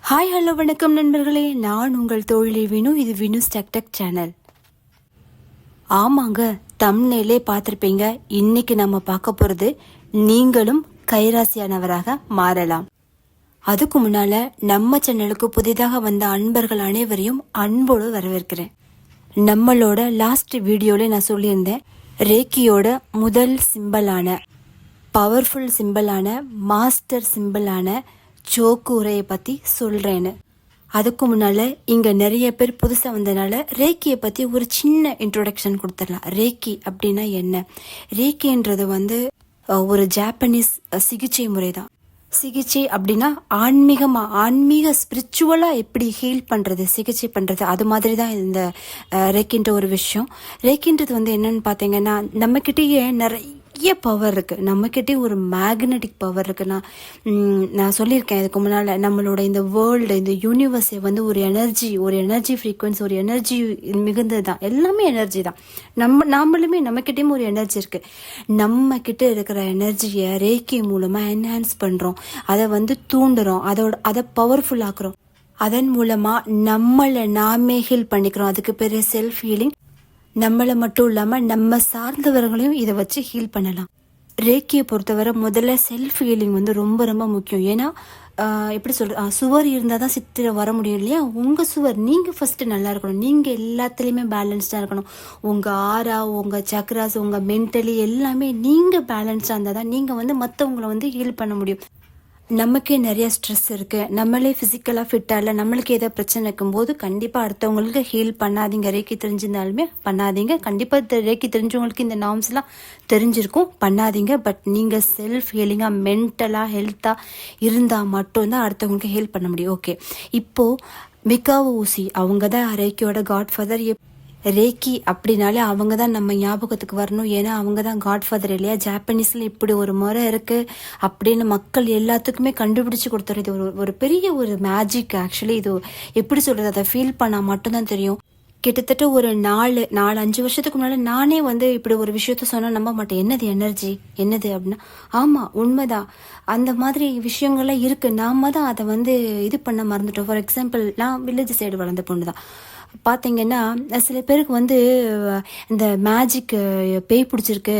Hi hello வணக்கம் நண்பர்களே, நான் உங்கள் தோழி வினு. இது வினுஸ் டெக் சேனல். ஆமாங்க, தம்ப்நெயிலே பார்த்துருப்பீங்க. இன்னைக்கு நம்ம பார்க்க போகிறது நீங்களும் கைராசியானவராக மாறலாம். அதுக்கு முன்னால நம்ம சேனலுக்கு புதிதாக வந்த அன்பர்கள் அனைவரையும் அன்போடு வரவேற்கிறேன். நம்மளோட லாஸ்ட் வீடியோல நான் சொல்லியிருந்தேன், ரேக்கியோட முதல் சிம்பிளான பவர்ஃபுல் சிம்பிளான மாஸ்டர் சிம்பிளான சோக்குரையை பற்றி சொல்கிறேன்னு. அதுக்கு முன்னால் இங்கே நிறைய பேர் புதுசாக வந்ததுனால ரேக்கியை பற்றி ஒரு சின்ன இன்ட்ரோடக்ஷன் கொடுத்துடலாம். ரேக்கி அப்படின்னா என்ன? ரேக்கின்றது ஒரு ஜாப்பனீஸ் சிகிச்சை முறை தான். சிகிச்சை அப்படின்னா ஆன்மீக ஸ்பிரிச்சுவலாக எப்படி ஹீல் பண்ணுறது, சிகிச்சை பண்ணுறது, அது மாதிரி தான் இந்த ரேக்கின்ற ஒரு விஷயம். ரேக்கின்றது என்னன்னு பார்த்தீங்கன்னா, நம்மக்கிட்டேயே நிறைய பவர் இருக்குது. நம்மக்கிட்டே ஒரு மேக்னெட்டிக் பவர் இருக்குது. நான் சொல்லியிருக்கேன் இதுக்கு முன்னால், நம்மளோட இந்த வேர்ல்டு, இந்த யூனிவர்ஸை ஒரு எனர்ஜி ஃப்ரீக்வன்சி, ஒரு எனர்ஜி மிகுந்தது தான். எல்லாமே எனர்ஜி தான். நாமளுமே நம்மக்கிட்டேயும் ஒரு எனர்ஜி இருக்குது. நம்மக்கிட்ட இருக்கிற எனர்ஜியை ரேக்கி மூலமாக என்ஹான்ஸ் பண்ணுறோம். அதை தூண்டுறோம், அதை பவர்ஃபுல் ஆக்குறோம். அதன் மூலமாக நம்மளை நாமே ஹீல் பண்ணிக்கிறோம். அதுக்கு பேர் செல்ஃப் ஹீலிங். நம்மளை மட்டும் இல்லாமல் நம்ம சார்ந்தவர்களையும் இதை வச்சு ஹீல் பண்ணலாம். ரேக்கியை பொறுத்தவரை முதல்ல செல்ஃப் ஹீலிங் ரொம்ப ரொம்ப முக்கியம். ஏன்னா எப்படி சொல்கிறது, சுவர் இருந்தால் தான் சித்திர வர முடியும் இல்லையா? உங்கள் சுவர் நீங்கள் ஃபஸ்ட்டு நல்லா இருக்கணும். நீங்கள் எல்லாத்துலேயுமே பேலன்ஸ்டாக இருக்கணும். உங்கள் ஆரா, உங்கள் சக்ராஸ், உங்கள் மென்டலி எல்லாமே நீங்கள் பேலன்ஸ்டாக இருந்தால் தான் நீங்கள் மற்றவங்களை ஹீல் பண்ண முடியும். நமக்கே நிறைய ஸ்ட்ரெஸ் இருக்குது, நம்மளே ஃபிசிக்கலாக ஃபிட்டாக இல்லை, நம்மளுக்கு ஏதோ பிரச்சனை இருக்கும்போது கண்டிப்பாக அடுத்தவங்களுக்கு ஹீல் பண்ணாதீங்க. ரேக்கி தெரிஞ்சிருந்தாலுமே பண்ணாதீங்க. கண்டிப்பாக ரேக்கி தெரிஞ்சவங்களுக்கு இந்த நார்ம்ஸ்லாம் தெரிஞ்சிருக்கும், பண்ணாதீங்க. பட் நீங்கள் செல்ஃப் ஹீலிங்காக மென்டலாக ஹெல்த்தாக இருந்தால் மட்டும்தான் அடுத்தவங்களுக்கு ஹீல் பண்ண முடியும். ஓகே, இப்போது மிகாவோ ஊசி அவங்க தான் ரேக்கியோட காட்ஃபாதர். ரேக்கி அப்படின்னாலே அவங்க தான் நம்ம ஞாபகத்துக்கு வரணும். ஏன்னா அவங்க தான் காட்ஃபாதர் இல்லையா? ஜாப்பனீஸில் இப்படி ஒரு முறை இருக்குது அப்படின்னு மக்கள் எல்லாத்துக்குமே கண்டுபிடிச்சி கொடுத்துரு. இது ஒரு பெரிய ஒரு மேஜிக். ஆக்சுவலி இது எப்படி சொல்கிறது, அதை ஃபீல் பண்ணால் மட்டும்தான் தெரியும். கிட்டத்தட்ட ஒரு 4-5 வருஷத்துக்கு முன்னால் நானே இப்படி ஒரு விஷயத்த சொன்னால் நம்ப மாட்டேன். என்னது அப்படின்னா, ஆமாம் உண்மைதான், அந்த மாதிரி விஷயங்கள்லாம் இருக்குது. நாம தான் அதை இது பண்ண மறந்துட்டோம். ஃபார் எக்ஸாம்பிள், நான் வில்லேஜ் சைடு வளர்ந்த பொண்ணு தான். பார்த்தீங்கன்னா சில பேருக்கு இந்த மேஜிக் பேய் பிடிச்சிருக்கு,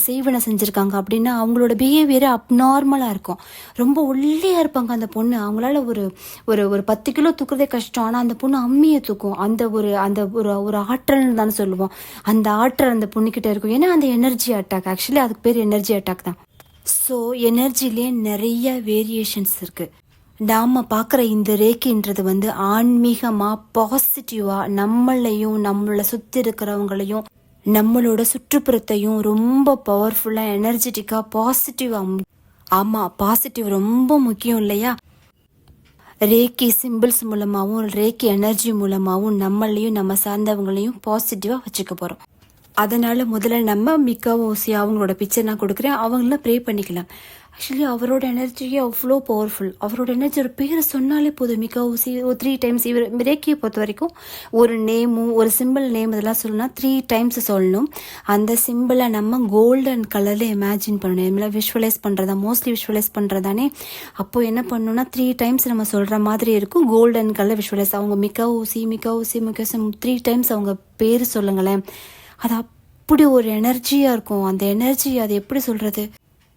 செய்வனை செஞ்சுருக்காங்க அப்படின்னா அவங்களோட பிஹேவியர் அப்நார்மலாக இருக்கும். ரொம்ப ஒல்லியாக இருப்பாங்க அந்த பொண்ணு. அவங்களால ஒரு ஒரு 10 கிலோ தூக்குறதே கஷ்டம். ஆனால் அந்த பொண்ணு அம்மியை தூக்கும். அந்த ஒரு ஆற்றல்னு தானே சொல்லுவோம். அந்த ஆற்றல் அந்த பொண்ணுக்கிட்ட இருக்கும். ஏன்னா அந்த எனர்ஜி அட்டாக், ஆக்சுவலி அதுக்கு பேர் எனர்ஜி அட்டாக் தான். ஸோ எனர்ஜிலே நிறைய வேரியேஷன்ஸ் இருக்குது. நாம் பார்க்குற இந்த ரேக்கின்றது ஆன்மீகமாக பாசிட்டிவாக நம்மளையும் நம்மளை சுற்றி இருக்கிறவங்களையும் நம்மளோட சுற்றுப்புறத்தையும் ரொம்ப பவர்ஃபுல்லாக எனர்ஜெட்டிக்காக பாசிட்டிவாக. ஆமாம், பாசிட்டிவ் ரொம்ப முக்கியம் இல்லையா? ரேக்கி சிம்பிள்ஸ் மூலமாகவும் ரேக்கி எனர்ஜி மூலமாகவும் நம்மளையும் நம்ம சார்ந்தவங்களையும் பாசிட்டிவாக வச்சுக்க போகிறோம். அதனால் முதல்ல நம்ம மிகாவோ ஊசி அவங்களோட பிக்சர் நான் கொடுக்குறேன். அவங்கள ப்ரே பண்ணிக்கலாம். ஆக்சுவலி அவரோட எனர்ஜியே அவ்வளோ பவர்ஃபுல். அவரோட எனர்ஜியோட பேரை சொன்னாலே போதும். மிகாவோ ஊசி 3 டைம்ஸ். இவர் ரேக்கியை பொறுத்த வரைக்கும் ஒரு நேமும் ஒரு சிம்பிள் நேம் இதெல்லாம் சொல்லணும்னா 3 டைம்ஸ் சொல்லணும். அந்த சிம்பிளை நம்ம கோல்டன் கலரில் இமேஜின் பண்ணணும். இதெல்லாம் விஷுவலைஸ் பண்ணுறதா, மோஸ்ட்லி விஷுவலைஸ் பண்ணுறதானே. அப்போது என்ன பண்ணணும்னா 3 டைம்ஸ் நம்ம சொல்கிற மாதிரி இருக்கும். Golden colour visualise. அவங்க மிகாவோ ஊசி 3 டைம்ஸ் அவங்க பேர் சொல்லுங்களேன். அது அப்படி ஒரு எனர்ஜியாக இருக்கும். அந்த எனர்ஜி அது எப்படி சொல்கிறது,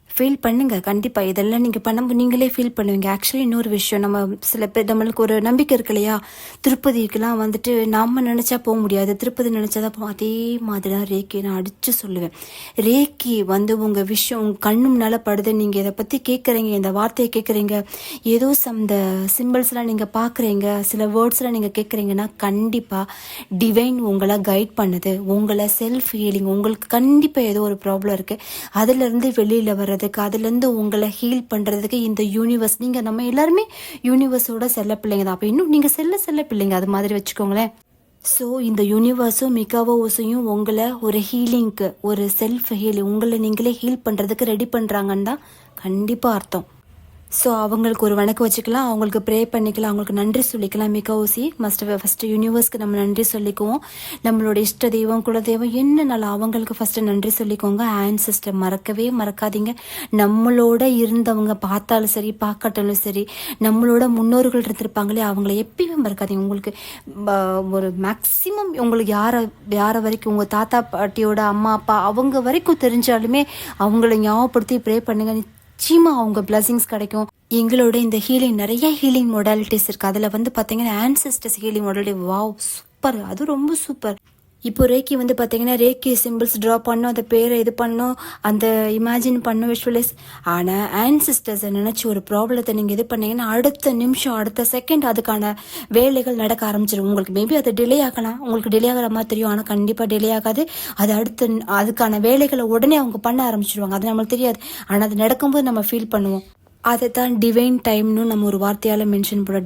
ஃபீல் பண்ணுங்க. கண்டிப்பாக இதெல்லாம் நீங்கள் நீங்களே ஃபீல் பண்ணுவீங்க. ஆக்சுவலி இன்னொரு விஷயம், நம்ம சில பேர் நம்மளுக்கு ஒரு நம்பிக்கை இருக்கு இல்லையா? திருப்பதிக்கெலாம் நம்ம நினச்சா போக முடியாது, திருப்பதி நினச்சாதான் போகும். அதே மாதிரி தான் ரேக்கி. நான் அடித்து சொல்லுவேன், ரேக்கி உங்கள் விஷயம் உங்கள் கண்ணு முன்னால் படுது, நீங்கள் இதை பற்றி கேட்குறீங்க, இந்த வார்த்தையை கேட்குறீங்க, ஏதோ இந்த சிம்பிள்ஸ்லாம் நீங்கள் பார்க்குறீங்க, சில வேர்ட்ஸ்லாம் நீங்கள் கேட்குறீங்கன்னா கண்டிப்பாக டிவைன் உங்களை கைட் பண்ணுது. உங்களை செல்ஃப் ஹீலிங், உங்களுக்கு கண்டிப்பாக ஏதோ ஒரு ப்ராப்ளம் இருக்குது, அதிலிருந்து வெளியில் வர்றது, அதுலேருந்து உங்களை ஹீல் பண்ணுறதுக்கு இந்த யூனிவர்ஸ், நீங்கள் நம்ம எல்லாருமே யூனிவர்ஸோட செல்ல பிள்ளைங்க தான். அப்போ இன்னும் நீங்கள் செல்ல பிள்ளைங்க, அது மாதிரி வச்சுக்கோங்களேன். ஸோ இந்த யூனிவர்ஸும் மிகாவோ ஊசியும் உங்களை ஒரு ஹீலிங்க்கு, ஒரு செல்ஃப் ஹீலிங், உங்களை நீங்களே ஹீல் பண்ணுறதுக்கு ரெடி பண்ணுறாங்கன்னு தான் கண்டிப்பாக அர்த்தம். ஸோ அவங்களுக்கு ஒரு வணக்கம் வச்சுக்கலாம், அவங்களுக்கு ப்ரே பண்ணிக்கலாம், அவங்களுக்கு நன்றி சொல்லிக்கலாம். மிகவுசி ஃபஸ்ட்டு யூனிவர்ஸ்க்கு நம்ம நன்றி சொல்லிக்குவோம். நம்மளோட இஷ்ட தெய்வம் குலதெய்வம் என்னன்னாலும் அவங்களுக்கு ஃபஸ்ட்டு நன்றி சொல்லிக்கோங்க. ஆன்செஸ்டர் மறக்கவே மறக்காதீங்க. நம்மளோட இருந்தவங்க பார்த்தாலும் சரி பார்க்கட்டாலும் சரி, நம்மளோட முன்னோர்கள் இருந்திருப்பாங்களே அவங்கள எப்பயுமே மறக்காதீங்க. உங்களுக்கு ஒரு மேக்ஸிமம் உங்களுக்கு யாரை வரைக்கும் உங்கள் தாத்தா பாட்டியோட அம்மா அப்பா அவங்க வரைக்கும் தெரிஞ்சாலுமே அவங்கள ஞாபகப்படுத்தி ப்ரே பண்ணுங்க. நிச்சயமா அவங்க பிளஸிங்ஸ் கிடைக்கும். எங்களோட இந்த ஹீலிங் நிறைய ஹீலிங் மொடாலிட்டிஸ் இருக்கு. அதில் பார்த்தீங்கன்னா ancestors healing modality wow super, அது ரொம்ப சூப்பர். இப்போ ரேக்கி பார்த்தீங்கன்னா ரேக்கி சிம்பிள்ஸ் ட்ரா பண்ணும், அந்த பேரை இது பண்ணும், அந்த இமேஜின் பண்ணும், விஷுவலைஸ். ஆனால் ஆன்செஸ்டர்ஸை நினச்சி ஒரு ப்ராப்ளத்தை நீங்கள் இது பண்ணீங்கன்னா அடுத்த நிமிஷம் அடுத்த செகண்ட் அதுக்கான வேலைகள் நடக்க ஆரம்பிச்சிடும். உங்களுக்கு மேபி அது டிலே ஆகலாம், உங்களுக்கு டிலே ஆகிற மாதிரி தெரியும், ஆனால் கண்டிப்பாக டிலே ஆகாது. அது அதுக்கான வேலைகளை உடனே அவங்க பண்ண ஆரம்பிச்சிடுவாங்க. அது நம்மளுக்கு தெரியாது, ஆனால் அது நடக்கும்போது நம்ம ஃபீல் பண்ணுவோம். அதை தான் டிவைன் டைம்னு நம்ம ஒரு வார்த்தையால் மென்ஷன் பண்ணுறோம்.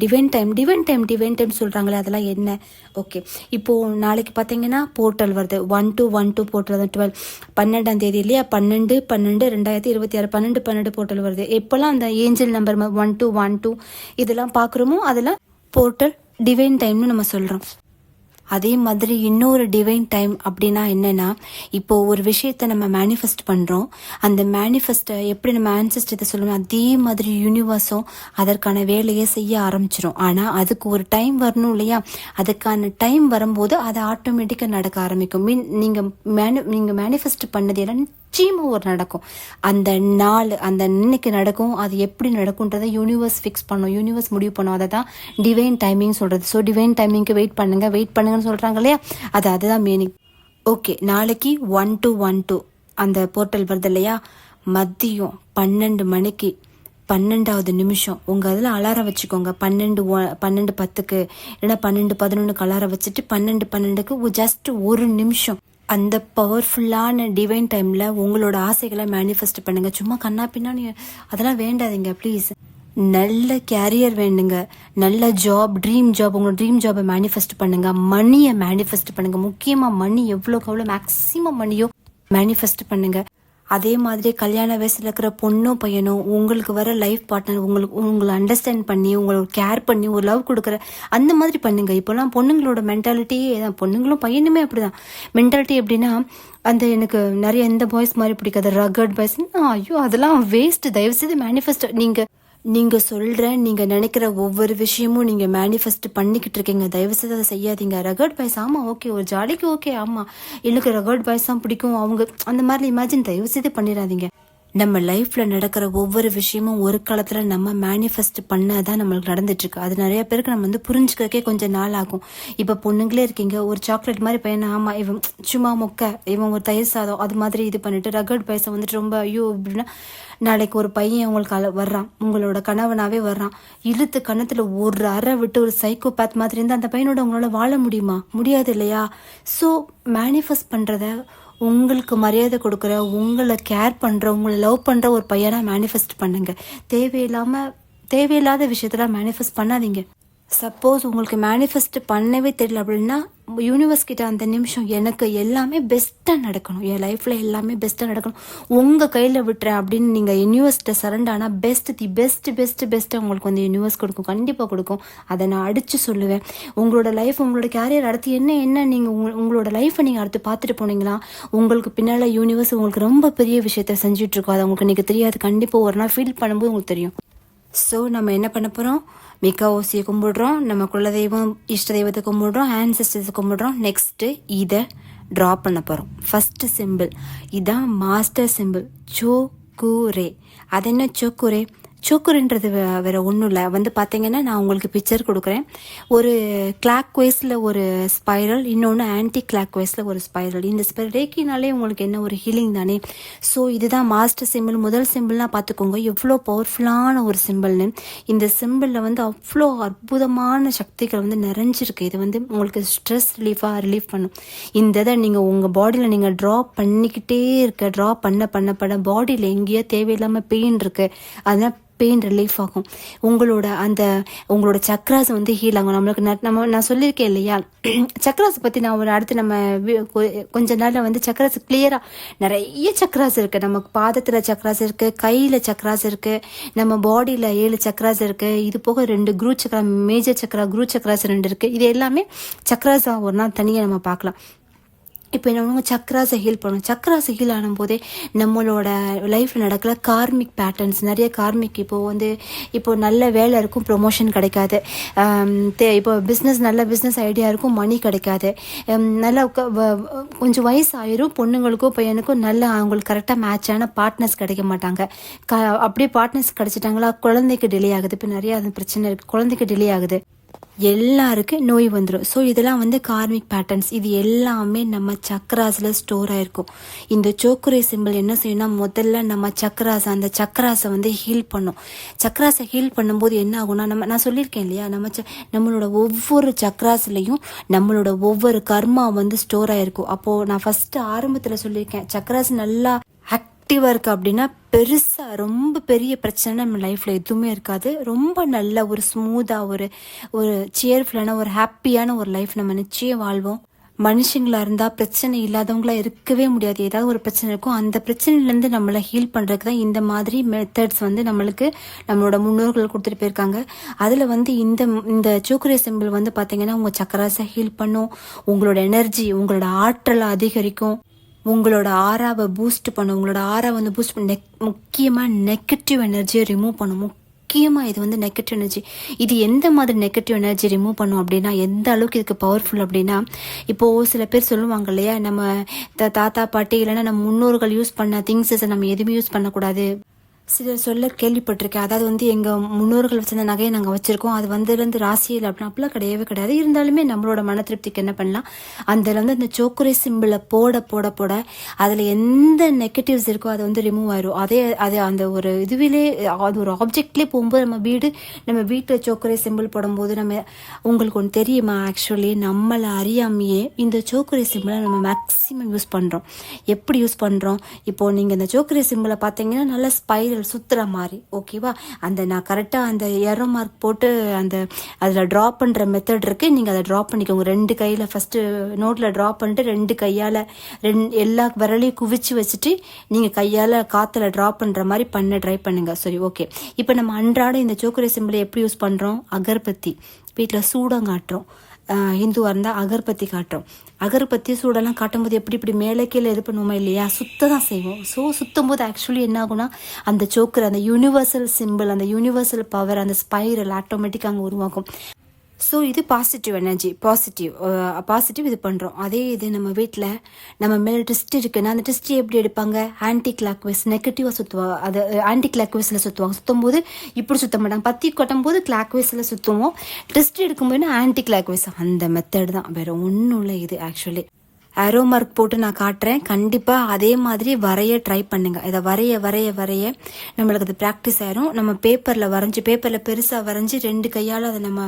டிவைன் டைம் சொல்கிறாங்களே அதெல்லாம் என்ன? ஓகே, இப்போது நாளைக்கு பார்த்தீங்கன்னா போர்ட்டல் வருது, 1/2 போர்ட்டல் தான் 12 12ஆம் தேதி இல்லையா, 12/12/2026 12/12 போர்ட்டல் வருது. எப்போல்லாம் அந்த ஏஞ்சல் நம்பர் 1212 இதெல்லாம் பார்க்குறோமோ அதெல்லாம் போர்ட்டல் டிவைன் டைம்னு நம்ம சொல்கிறோம். அதே மாதிரி இன்னொரு டிவைன் டைம் அப்படின்னா என்னன்னா, இப்போ ஒரு விஷயத்த நம்ம மேனிஃபெஸ்ட் பண்றோம். அந்த மேனிஃபெஸ்ட்டை எப்படி நம்ம ஆன்செஸ்டர் சொல்லணும், அதே மாதிரி யூனிவர்ஸும் அதற்கான வேலையை செய்ய ஆரம்பிச்சிடும். ஆனா அதுக்கு ஒரு டைம் வரணும் இல்லையா? அதுக்கான டைம் வரும்போது அது ஆட்டோமேட்டிக்கா நடக்க ஆரம்பிக்கும். நீங்க மேனிஃபெஸ்ட் பண்ணது எல்லாம் நிச்சயமா ஒரு நடக்கும். அந்த நாள் அந்த இன்னைக்கு நடக்கும். அது எப்படி நடக்கும்ன்றதை யூனிவர்ஸ் ஃபிக்ஸ் பண்ணும், யூனிவர்ஸ் முடிவு பண்ணும். அதை தான் டிவைன் டைமிங் சொல்றது. ஸோ டிவைன் டைமிங்க்கு வெயிட் பண்ணுங்கன்னு சொல்றாங்க இல்லையா, அதுதான் மீனிங். ஓகே, நாளைக்கு 1/2 அந்த போர்ட்டல் வருது இல்லையா, மதியம் 12 மணிக்கு 12வது நிமிஷம் உங்கள் அதில் அலாரம் வச்சுக்கோங்க. 12:10 இல்லைன்னா 12:11 அலாரம் வச்சுட்டு 12:12 ஜஸ்ட் ஒரு நிமிஷம் அந்த பவர்ஃபுல்லான டிவைன் டைமில் உங்களோட ஆசைகளை மேனிஃபெஸ்ட் பண்ணுங்கள். சும்மா கண்ணா பின்னாடி அதெல்லாம் வேண்டாதீங்க ப்ளீஸ். நல்ல கேரியர் வேணுங்க, நல்ல ஜாப், ட்ரீம் ஜாப், உங்களோட ட்ரீம் ஜாபை மேனிஃபெஸ்ட் பண்ணுங்கள். மணியை மேனிஃபெஸ்ட் பண்ணுங்கள். முக்கியமாக மணி எவ்வளோக்கு எவ்வளோ மேக்ஸிமம் மணியோ மேனிஃபெஸ்ட் பண்ணுங்கள். அதே மாதிரி கல்யாண வயசில் இருக்கிற பொண்ணும் பையனும் உங்களுக்கு வர லைஃப் பார்ட்னர் உங்களை அண்டர்ஸ்டாண்ட் பண்ணி உங்களுக்கு கேர் பண்ணி ஒரு லவ் கொடுக்குற அந்த மாதிரி பண்ணுங்க. இப்போலாம் பொண்ணுங்களோட மென்டாலிட்டியே தான், பொண்ணுங்களும் பையனுமே அப்படிதான். மென்டாலிட்டி எப்படின்னா, அந்த எனக்கு நிறைய எந்த பாய்ஸ் மாதிரி பிடிக்காது, ரகட் பாய்ஸ். ஐயோ அதெல்லாம் வேஸ்ட். தயவுசெய்து மேனிஃபெஸ்ட் நீங்கள் சொல்கிற நீங்கள் நினைக்கிற ஒவ்வொரு விஷயமும் நீங்கள் மேனிஃபெஸ்ட் பண்ணிக்கிட்டு இருக்கீங்க. தயவுசெய்து அதை செய்யாதீங்க. ரகட் பாய்ஸ் ஆமாம் ஓகே, ஒரு ஜாலிக்கு ஓகே, ஆமாம் எனக்கு ரகட் பாய்ஸ் தான் பிடிக்கும் அவங்க அந்த மாதிரி இமேஜின் தயவுசெய்து பண்ணிடாதீங்க. நம்ம லைஃப்பில் நடக்கிற ஒவ்வொரு விஷயமும் ஒரு காலத்தில் நம்ம மேனிஃபெஸ்ட் பண்ணதான் நம்மளுக்கு நடந்துட்டுருக்கு. அது நிறைய பேருக்கு நம்ம புரிஞ்சுக்கிறதுக்கே கொஞ்சம் நாள் ஆகும். இப்போ பொண்ணுங்களே இருக்கீங்க, ஒரு சாக்லேட் மாதிரி பையனை ஆமாம் இவன் சும்மா மொக்க, இவன் ஒரு தயிர் சாதம் அது மாதிரி இது பண்ணிட்டு ரகட் பாய்ஸை ரொம்ப ஐயோ அப்படின்னா, நாளைக்கு ஒரு பையன் உங்களுக்கு வர்றான், உங்களோட கணவனாவே வர்றான், இழுத்து கணத்தில் ஒரு அறை விட்டு ஒரு சைக்கோபேத் மாதிரி இருந்தால் அந்த பையனோட உங்களால் வாழ முடியுமா? முடியாது இல்லையா? ஸோ மேனிஃபெஸ்ட் பண்ணுறத உங்களுக்கு மரியாதை கொடுக்குற, உங்களை கேர் பண்ணுற, உங்களை லவ் பண்ணுற ஒரு பையனாக மேனிஃபெஸ்ட் பண்ணுங்க. தேவையில்லாத விஷயத்தெல்லாம் மேனிஃபெஸ்ட் பண்ணாதீங்க. சப்போஸ் உங்களுக்கு மேனிஃபெஸ்ட் பண்ணவே தெரியல அப்படின்னா, யூனிவர்ஸ் கிட்ட அந்த நிமிஷம் எனக்கு எல்லாமே பெஸ்ட்டாக நடக்கணும், என் லைஃப்பில் எல்லாமே பெஸ்ட்டாக நடக்கணும், உங்கள் கையில் விட்டுறேன் அப்படின்னு நீங்கள் யூனிவர்ஸ்கிட்ட சரண்டர் ஆனால் பெஸ்ட்டு உங்களுக்கு வந்து யூனிவர்ஸ் கொடுக்கும், கண்டிப்பாக கொடுக்கும். அதை நான் அடித்து சொல்லுவேன். உங்களோட லைஃப், உங்களோட கேரியர் அடுத்து என்ன நீங்கள் உங்களோட லைஃப்பை நீங்கள் அடுத்து பார்த்துட்டு போனீங்களா, உங்களுக்கு பின்னால் யூனிவர்ஸ் உங்களுக்கு ரொம்ப பெரிய விஷயத்த செஞ்சுட்ருக்கோம். அது உங்களுக்கு நீங்கள் தெரியாது, கண்டிப்பாக ஒரு நாள் ஃபீல் பண்ணும்போது உங்களுக்கு தெரியும். ஸோ நம்ம என்ன பண்ண போகிறோம், மிகாஓசியை கும்பிடுறோம், நம்ம குலதெய்வம் இஷ்ட தெய்வத்தை கும்பிடுறோம், ஆன்செஸ்டர்ஸை கும்பிடுறோம். நெக்ஸ்ட்டு இதை ட்ரா பண்ண போகிறோம். ஃபஸ்ட்டு சிம்பிள் இதான் மாஸ்டர் சிம்பிள், சோக்குரே. அது என்ன சோக்குரே? சோக்குரேன்றது வேறு ஒன்றும் இல்லை. பார்த்தீங்கன்னா நான் உங்களுக்கு பிக்சர் கொடுக்குறேன். ஒரு கிளாக் வைஸில் ஒரு ஸ்பைரல், இன்னொன்று ஆன்டி கிளாக் வைஸில் ஒரு ஸ்பைரல். இந்த ஸ்பைரல் ரேக்கினாலே உங்களுக்கு என்ன ஒரு ஹீலிங் தானே. ஸோ இதுதான் மாஸ்டர் சிம்பிள். முதல் சிம்பிள்லாம் பார்த்துக்கோங்க எவ்வளோ பவர்ஃபுல்லான ஒரு சிம்பிள்னு. இந்த சிம்பிளில் அவ்வளோ அற்புதமான சக்திகள் நிறைஞ்சிருக்கு. இது உங்களுக்கு ஸ்ட்ரெஸ் ரிலீஃப் பண்ணும். இந்த இதை நீங்கள் உங்கள் பாடியில் நீங்கள் ட்ரா பண்ணிக்கிட்டே ட்ரா பண்ண பாடியில் எங்கேயோ தேவையில்லாமல் பெயின் இருக்குது, அதனால் பெயின் ரிலீஃப் ஆகும். உங்களோட சக்ராஸ் வந்து ஹீல் ஆகும். நம்மளுக்கு நான் சொல்லியிருக்கேன் இல்லையா, சக்ராஸ் பற்றி நான் ஒரு அடுத்து நம்ம கொஞ்ச நாளில் வந்து சக்ராஸ் கிளியராக நிறைய சக்ராஸ் இருக்குது. நமக்கு பாதத்தில் சக்ராஸ் இருக்குது, கையில் சக்ராஸ் இருக்குது, நம்ம பாடியில் 7 சக்ராஸ் இருக்குது. இது போக 2 குரு சக்ரா, மேஜர் சக்ரா, குரு சக்ராஸ் 2 இருக்குது. இது எல்லாமே சக்ராஸாக ஒரு நாள் தனியாக நம்ம பார்க்கலாம். இப்போ என்ன சக்ராஸை ஹீல் பண்ணணும். சக்ராஸை ஹீல் ஆனும் போதே நம்மளோட லைஃப்பில் நடக்கிற கார்மிக் பேட்டர்ன்ஸ், நிறைய கார்மிக், இப்போ நல்ல வேலை இருக்கும், ப்ரொமோஷன் கிடைக்காது. இப்போ நல்ல பிஸ்னஸ் ஐடியா இருக்கும், மணி கிடைக்காது. நல்லா கொஞ்சம் வயசு ஆயிரும், பொண்ணுங்களுக்கும் பையனுக்கும் நல்ல அவங்களுக்கு கரெக்டாக மேட்சான பார்ட்னர்ஸ் கிடைக்க மாட்டாங்க. அப்படியே பார்ட்னர்ஸ் கிடைச்சிட்டாங்களா, குழந்தைக்கு டிலே ஆகுது. இப்போ நிறைய அது பிரச்சனை இருக்குது, குழந்தைக்கு டிலே ஆகுது, எல்லாருக்கும் நோய் வந்துடும். ஸோ இதெல்லாம் வந்து கார்மிக் பேட்டர்ன்ஸ். இது எல்லாமே நம்ம சக்ராஸில் ஸ்டோர் ஆகிருக்கும். இந்த சோக்குரே சிம்பிள் என்ன செய்யணும்னா, முதல்ல நம்ம அந்த சக்ராஸை வந்து ஹீல் பண்ணும். சக்ராஸை ஹீல் பண்ணும்போது என்ன ஆகும்னா, நான் சொல்லியிருக்கேன் இல்லையா, நம்மளோட ஒவ்வொரு சக்ராஸ்லையும் நம்மளோட ஒவ்வொரு கர்மா வந்து ஸ்டோர் ஆகிருக்கும். அப்போது நான் ஃபஸ்ட்டு ஆரம்பத்தில் சொல்லியிருக்கேன், சக்ராஸ் நல்லா ஆக்டிவாக இருக்குது அப்படின்னா பெருசாக ரொம்ப பெரிய பிரச்சனை நம்ம லைஃப்பில் எதுவுமே இருக்காது. ரொம்ப நல்ல ஒரு ஸ்மூத்தாக ஒரு சேர்ஃபுல்லான ஒரு ஹாப்பியான ஒரு லைஃப் நம்ம நிச்சயம் வாழ்வோம். மனுஷங்களாக இருந்தால் பிரச்சனை இல்லாதவங்களா இருக்கவே முடியாது. ஏதாவது ஒரு பிரச்சனை இருக்கும், அந்த பிரச்சனையிலேருந்து நம்மளை ஹீல் பண்ணுறதுக்கு தான் இந்த மாதிரி மெத்தட்ஸ் வந்து நம்மளோட முன்னோர்கள் கொடுத்துட்டு போயிருக்காங்க. அதில் வந்து இந்த சோக்குரே சிம்பிள் வந்து பார்த்தீங்கன்னா உங்கள் சக்கராஸை ஹீல் பண்ணும், உங்களோட எனர்ஜி, உங்களோட ஆற்றலை அதிகரிக்கும், உங்களோட ஆறாவை பூஸ்ட் பண்ணும். உங்களோட ஆறா வந்து பூஸ்ட் பண்ண முக்கியமாக நெகட்டிவ் எனர்ஜியை ரிமூவ் பண்ணும். முக்கியமாக இது வந்து நெகட்டிவ் எனர்ஜி. இது எந்த மாதிரி நெகட்டிவ் எனர்ஜி ரிமூவ் பண்ணும் அப்படின்னா, எந்த அளவுக்கு இதுக்கு பவர்ஃபுல் அப்படின்னா, இப்போது சில பேர் சொல்லுவாங்க இல்லையா, நம்ம தாத்தா பாட்டி இல்லைன்னா நம்ம முன்னோர்கள் யூஸ் பண்ண திங்ஸஸை நம்ம எதுவுமே யூஸ் பண்ணக்கூடாது. சிலர் சொல்ல கேள்விப்பட்டிருக்கேன். அதாவது வந்து எங்கள் முன்னோர்கள் வச்சிருந்த நகையை நாங்கள் வச்சுருக்கோம், அது வந்துலேருந்து ராசியில் அப்படின்னா அப்படிலாம் கிடையவே கிடையாது. இருந்தாலுமே நம்மளோட மன திருப்திக்கு என்ன பண்ணலாம், அதில் வந்து அந்த சோக்குரே சிம்பிளை போட அதில் எந்த நெகட்டிவ்ஸ் இருக்கோ அது வந்து ரிமூவ் ஆயிரும். அது அந்த ஒரு இதுவிலே, அது ஒரு ஆப்ஜெக்ட்லேயே போகும்போது நம்ம வீட்டில் சோக்குரே சிம்பிள் போடும்போது உங்களுக்கு ஒன்று தெரியுமா, ஆக்சுவலி நம்மளை அறியாமையே இந்த சோக்குரே சிம்பிளை நம்ம மேக்ஸிமம் யூஸ் பண்ணுறோம். எப்படி யூஸ் பண்ணுறோம், இப்போது நீங்கள் இந்த சோக்குரே சிம்பிளை பார்த்தீங்கன்னா நல்ல ஸ்பைரல் சுத்துற மாதிரி, ஓகேவா, நான் கரெக்டாக அந்த எரோ மார்க் போட்டு அதில் ட்ரா பண்ணுற மெத்தட் இருக்குது. நீங்கள் அதை ட்ரா பண்ணிக்கோங்க. 2 கையில் ஃபஸ்ட்டு நோட்டில் ட்ரா பண்ணிட்டு 2 கையால் எல்லா விரலையும் குவிச்சு வச்சுட்டு நீங்கள் கையால் காற்றுல ட்ரா பண்ணுற மாதிரி ட்ரை பண்ணுங்க. சரி, ஓகே. இப்போ நம்ம அன்றாட இந்த சோக்குரே சிம்பிளை எப்படி யூஸ் பண்ணுறோம், அகர்பத்தி வீட்டில் சூடம் காட்டுறோம். ஹிந்துவாக இருந்தால் அகர்பத்தி காட்டுறோம். அகர்பத்தி சூடெல்லாம் காட்டும்போது இப்படி மேலே கீழே இது பண்ணுவோமா இல்லையா, சுத்த தான் செய்வோம். ஸோ சுற்றும் போது ஆக்சுவலி என்ன ஆகும்னா, அந்த சோக்கர், அந்த யூனிவர்சல் சிம்பிள், அந்த யூனிவர்சல் பவர், அந்த ஸ்பைரல் ஆட்டோமேட்டிக்காக அங்கே உருவாக்கும். ஸோ இது பாசிட்டிவ் எனர்ஜி, பாசிட்டிவ் இது பண்ணுறோம். அதே இது நம்ம வீட்டில் நம்ம மேலே ட்விஸ்ட் இருக்குன்னா, அந்த ட்விஸ்ட் எப்படி எடுப்பாங்க, ஆன்டி கிளாக் வைஸ் நெகட்டிவாக சுற்றுவாங்க. அது ஆன்டி கிளாக் வைஸில் சுற்றுவாங்க. சுற்றும் போது இப்படி சுற்ற மாட்டாங்க. பற்றி கொட்டும் போது கிளாக் வைஸில் சுற்றுவோம். ட்விஸ்ட் எடுக்கும்போது ஆன்டி கிளாக் வைஸ். அந்த மெத்தட் தான், வேறு ஒன்றும் இல்லை இது. ஆக்சுவலி ஆரோ மார்க் போட்டு நான் காட்டுறேன். கண்டிப்பாக அதே மாதிரி வரைய ட்ரை பண்ணுங்க. இதை வரைய நம்மளுக்கு அது ப்ராக்டிஸ் ஆயிரும். நம்ம பேப்பரில் பெருசாக வரைஞ்சி 2 கையால் அதை நம்ம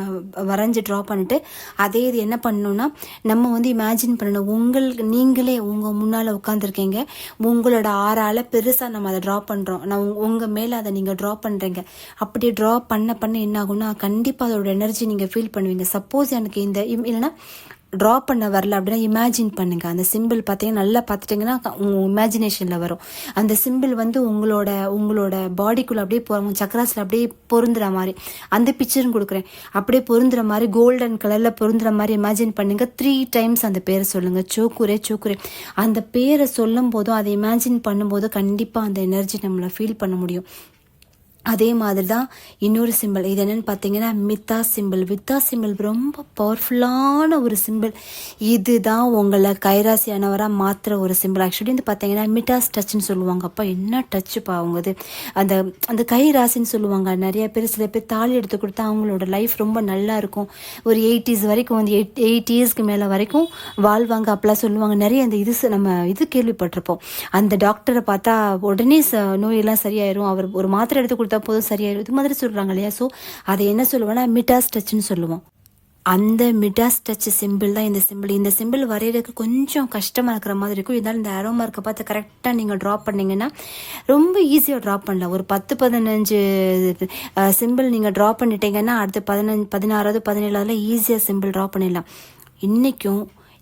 வரைஞ்சி ட்ரா பண்ணிட்டு, அதே இது என்ன பண்ணணும்னா, நம்ம வந்து இமேஜின் பண்ணணும், நீங்களே உங்கள் முன்னால் உட்காந்துருக்கீங்க, உங்களோட ஆறால் பெருசாக நம்ம அதை ட்ரா பண்ணுறோம். உங்கள் மேலே அதை நீங்கள் ட்ரா பண்ணுறீங்க. அப்படியே ட்ரா பண்ண என்ன ஆகும்னா, கண்டிப்பாக அதோட எனர்ஜி நீங்கள் ஃபீல் பண்ணுவீங்க. சப்போஸ் எனக்கு இல்லைன்னா ட்ரா பண்ண வரல அப்படின்னா இமேஜின் பண்ணுங்க. அந்த சிம்பிள் பார்த்தீங்கன்னா நல்லா பார்த்துட்டிங்கன்னா உங்கள் இமேஜினேஷனில் வரும். அந்த சிம்பிள் வந்து உங்களோட பாடிக்குள்ளே அப்படியே உங்கள் சக்கராஸில் அப்படியே பொருந்துற மாதிரி, அந்த பிக்சரும் கொடுக்குறேன், அப்படியே பொருந்துற மாதிரி கோல்டன் கலரில் பொருந்துற மாதிரி இமேஜின் பண்ணுங்க. 3 டைம்ஸ் அந்த பேரை சொல்லுங்கள், சோக்குரே. அந்த பேரை சொல்லும் போதும் அதை இமேஜின் பண்ணும்போதும் கண்டிப்பாக அந்த எனர்ஜி நம்மளை ஃபீல் பண்ண முடியும். அதே மாதிரி தான் இன்னொரு சிம்பிள். இது என்னென்னு பார்த்தீங்கன்னா வித்தா சிம்பிள் ரொம்ப பவர்ஃபுல்லான ஒரு சிம்பிள். இதுதான் உங்களை கைராசியானவராக மாற்றுற ஒரு சிம்பிள். ஆக்சுவலி வந்து பார்த்தீங்கன்னா மிட்டாஸ் டச்சுன்னு சொல்லுவாங்க. அப்போ என்ன டச்சுப்பா அவங்கது, அந்த கைராசின்னு சொல்லுவாங்க. நிறைய பேர், சில பேர் தாலி எடுத்து கொடுத்தா அவங்களோட லைஃப் ரொம்ப நல்லா இருக்கும். ஒரு 80s வரைக்கும், வந்து 8 இயர்ஸ்க்கு மேலே வரைக்கும் வாழ்வாங்க அப்படிலாம் சொல்லுவாங்க. நிறைய அந்த நம்ம கேள்விப்பட்டிருப்போம். அந்த டாக்டரை பார்த்தா உடனே நோயெல்லாம் சரியாயிரும், அவர் ஒரு மாத்திரை எடுத்து போதும் சரியாயிரும், இது மாதிரி சொல்றாங்க இல்லையா. ஸோ அதை என்ன சொல்லுவோம்னா மிட்டாஸ் டச்சுன்னு சொல்லுவோம். அந்த மிடாஸ் டச் சிம்பிள் தான் இந்த சிம்பிள் வரைகிறதுக்கு கொஞ்சம் கஷ்டமாக இருக்கிற மாதிரி இருக்கும். இருந்தாலும் இந்த ஆரோ மார்க்கை பார்த்து கரெக்டாக நீங்கள் ட்ரா பண்ணிங்கன்னா ரொம்ப ஈஸியாக ட்ரா பண்ணலாம். ஒரு 10-15 சிம்பிள் நீங்கள் ட்ரா பண்ணிட்டீங்கன்னா அடுத்து 16வது 17வது ஈஸியாக சிம்பிள் ட்ரா பண்ணிடலாம். இன்றைக்கும்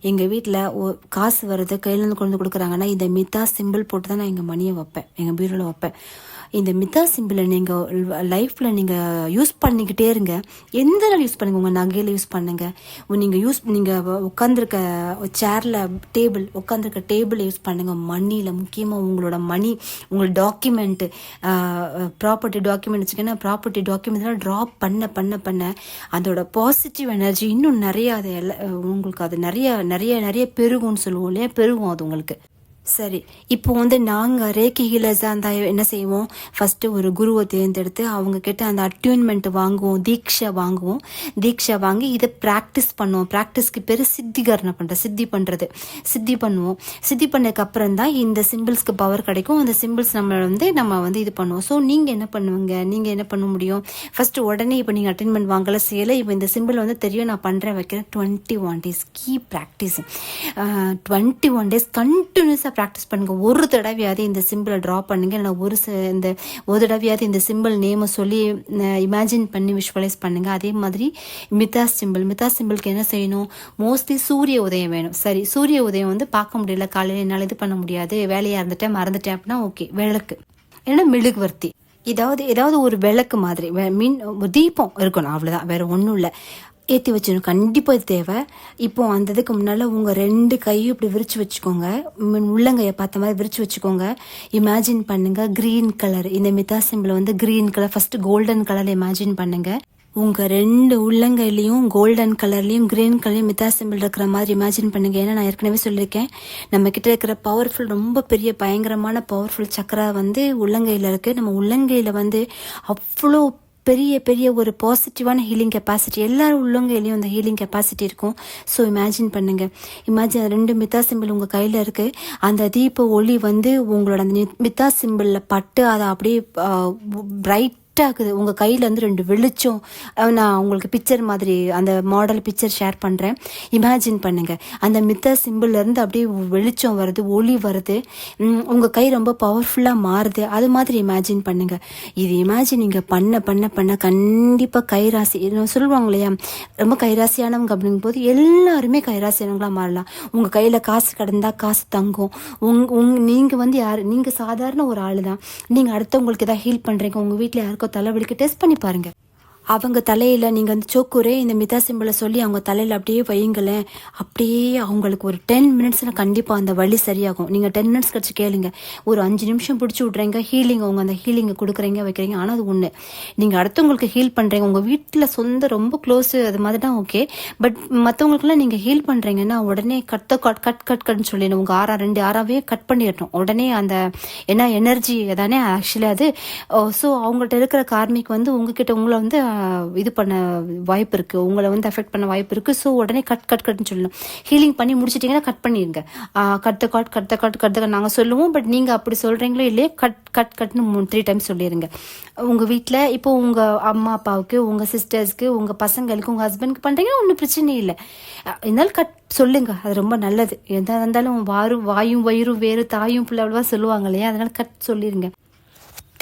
எங்கள் வீட்டில் காசு வர்றது கையிலேருந்து கொண்டு வந்து கொடுக்குறாங்கன்னா இந்த மிதா சிம்பிள் போட்டு தான் நான் எங்கள் மணியை வைப்பேன், எங்கள் பீரோவில் வைப்பேன். இந்த மிதா சிம்பிளை நீங்கள் லைஃப்பில் நீங்கள் யூஸ் பண்ணிக்கிட்டே இருங்க. எந்த நாள் யூஸ் பண்ணுங்கள், உங்கள் நகையில் யூஸ் பண்ணுங்கள், நீங்கள் உட்காந்துருக்க சேரில் உட்காந்துருக்க டேபிளை யூஸ் பண்ணுங்கள். மணியில் முக்கியமாக உங்களோட மணி, உங்களோட டாக்குமெண்ட்டு, ப்ராப்பர்ட்டி டாக்குமெண்ட் வச்சுக்கன்னா ப்ராப்பர்ட்டி டாக்குமெண்ட்லாம் ட்ரா பண்ண அதோட பாசிட்டிவ் எனர்ஜி இன்னும் நிறையா அது உங்களுக்கு அது நிறைய பெருகும்னு சொல்லுவோம் இல்லையா, பெருகும் அது உங்களுக்கு. சரி, இப்போ நாங்கள் ரேக்கி ஹீலர்ஸாக இருந்தால் என்ன செய்வோம், ஃபஸ்ட்டு ஒரு குருவை தேர்ந்தெடுத்து அவங்க கிட்ட அந்த அட்யூன்மெண்ட் வாங்குவோம், தீக்ஷா வாங்கி இதை ப்ராக்டிஸ் பண்ணுவோம். ப்ராக்டிஸ்க்கு பேர் சித்திகரணம் சித்தி பண்ணுவோம். சித்தி பண்ணதுக்கப்புறம் தான் இந்த சிம்பிள்ஸ்க்கு பவர் கிடைக்கும். அந்த சிம்பிள்ஸ் நம்ம இது பண்ணுவோம். ஸோ நீங்கள் என்ன பண்ணுவீங்க, நீங்கள் என்ன பண்ண முடியும், ஃபஸ்ட்டு உடனே இப்போ நீங்கள் அட்டென்மெண்ட் வாங்கலை செய்யலை, இப்போ இந்த சிம்பிள் தெரியும் நான் பண்ணுறேன் வைக்கிறேன். 21 days கீப் ப்ராக்டிஸிங். 21 days கண்டினியூஸாக ப்ராக்டிஸ் பண்ணுங்க. ஒரு தடவையாவது இந்த சிம்பிளை ட்ரா பண்ணுங்க. இல்லை ஒரு தடவையாவது இந்த சிம்பிள் நேமை சொல்லி இமேஜின் பண்ணி விஷுவலைஸ் பண்ணுங்க. அதே மாதிரி மிதா சிம்பிளுக்கு என்ன செய்யணும், மோஸ்ட்லி சூரிய உதயம் வேணும். சரி, சூரிய உதயம் பார்க்க முடியல, காலையில் என்னால் இது பண்ண முடியாது, வேலையாக இருந்துட்டேன் மறந்துட்டேன் அப்படின்னா ஓகே, விளக்கு ஏன்னா மெழுகுவர்த்தி ஏதாவது ஒரு விளக்கு மாதிரி தீபம் இருக்கணும், அவ்வளோதான், வேற ஒன்றும் இல்லை. ஏற்றி வச்சிடணும், கண்டிப்பாக இது தேவை. இப்போ அந்த இதுக்கு முன்னால் உங்கள் 2 கையும் இப்படி விரிச்சு வச்சுக்கோங்க, உள்ளங்கையை பார்த்த மாதிரி விரிச்சு வச்சுக்கோங்க. இமேஜின் பண்ணுங்க கிரீன் கலர், இந்த மிதா simple green colour, first golden colour imagine பண்ணுங்க. உங்கள் 2 உள்ளங்கையிலையும் கோல்டன் கலர்லையும் கிரீன் கலர்லையும் மிதா சிம்பிள் இருக்கிற மாதிரி இமேஜின் பண்ணுங்க. ஏன்னா நான் ஏற்கனவே சொல்லியிருக்கேன், நம்ம கிட்ட இருக்கிற பவர்ஃபுல், ரொம்ப பெரிய பயங்கரமான பவர்ஃபுல் சக்கரா உள்ளங்கையில் இருக்கு. நம்ம உள்ளங்கையில் அவ்வளோ பெரிய ஒரு பாசிட்டிவான ஹீலிங் கெப்பாசிட்டி, எல்லாரும் உள்ளங்கையிலையும் அந்த ஹீலிங் கெப்பாசிட்டி இருக்கும். ஸோ இமேஜின் 2 மிதா சிம்பிள் உங்கள் கையில் இருக்குது. அந்த தீப ஒளி உங்களோட அந்த மிதா சிம்பிளில் பட்டு அதை அப்படியே பிரைட் ஆகுது. உங்கள் கையில் 2 வெளிச்சம், நான் உங்களுக்கு பிக்சர் மாதிரி அந்த மாடல் பிக்சர் ஷேர் பண்ணுறேன். இமேஜின் பண்ணுங்க, அந்த மிதா சிம்பிள்லேருந்து அப்படியே வெளிச்சம் வருது, ஒளி வருது, உங்கள் கை ரொம்ப பவர்ஃபுல்லாக மாறுது. அது மாதிரி இமேஜின் பண்ணுங்க. இது இமேஜின் நீங்கள் பண்ண கண்டிப்பாக கைராசி சொல்லுவாங்க இல்லையா, ரொம்ப கைராசியானவங்க அப்படிங்கும் போது எல்லாருமே கைராசியானவங்களாக மாறலாம். உங்கள் கையில் காசு கிடந்தா காசு தங்கும். நீங்கள் யார், நீங்கள் சாதாரண ஒரு ஆள் தான், நீங்கள் அடுத்தவங்களுக்கு எதாவது ஹீல் பண்ணுறீங்க, உங்கள் வீட்டில் யாருக்கோ தலைவலிக்கு டெஸ்ட் பண்ணி பாருங்க. அவங்க தலையில் நீங்கள் சோக்கூரே இந்த மிதா சிம்பிளை சொல்லி அவங்க தலையில் அப்படியே வையுங்களேன், அப்படியே அவங்களுக்கு ஒரு 10 minutesல கண்டிப்பாக அந்த வலி சரியாகும். நீங்கள் 10 minutes கழிச்சு கேளுங்க, ஒரு 5 நிமிஷம் பிடிச்சி விட்றீங்க, ஹீலிங் அவங்க அந்த ஹீலிங்கை கொடுக்குறீங்க வைக்கிறீங்க. ஆனால் அது ஒன்று, நீங்கள் அடுத்தவங்களுக்கு ஹீல் பண்ணுறீங்க, உங்கள் வீட்டில் சொந்த ரொம்ப க்ளோஸு அது மாதிரி தான் ஓகே. பட் மற்றவங்களுக்குலாம் நீங்கள் ஹீல் பண்ணுறீங்கன்னா உடனே கட்னு சொல்லிடணும். உங்கள் 2 ஆறாவே கட் பண்ணிடணும் உடனே. அந்த ஏன்னா எனர்ஜி தானே ஆக்சுவலி அது. ஸோ அவங்கள்ட்ட இருக்கிற கார்மிக் உங்ககிட்ட உங்களை இது பண்ண வாய்ப்பு இருக்கு, உங்களை அஃபெக்ட் பண்ண வாய்ப்பு இருக்கு. ஸோ உடனே கட்னு சொல்லணும். ஹீலிங் பண்ணி முடிச்சிட்டீங்கன்னா கட் பண்ணிடுங்க. கட் நாங்கள் சொல்லுவோம், பட் நீங்கள் அப்படி சொல்றீங்களோ இல்லையே, கட்னு 3 times சொல்லிடுங்க. உங்க வீட்டில் இப்போ உங்க அம்மா அப்பாவுக்கு, உங்க சிஸ்டர்ஸ்க்கு, உங்க பசங்களுக்கு, உங்க ஹஸ்பண்ட்க்கு பண்றீங்கன்னா ஒன்றும் பிரச்சனை இல்லை. இருந்தாலும் கட் சொல்லுங்க, அது ரொம்ப நல்லது. எதா இருந்தாலும் வாயும் வயிறும் வேறு தாயும் பிள்ளை அவ்வளவா சொல்லுவாங்க இல்லையா, அதனால கட் சொல்லிடுங்க.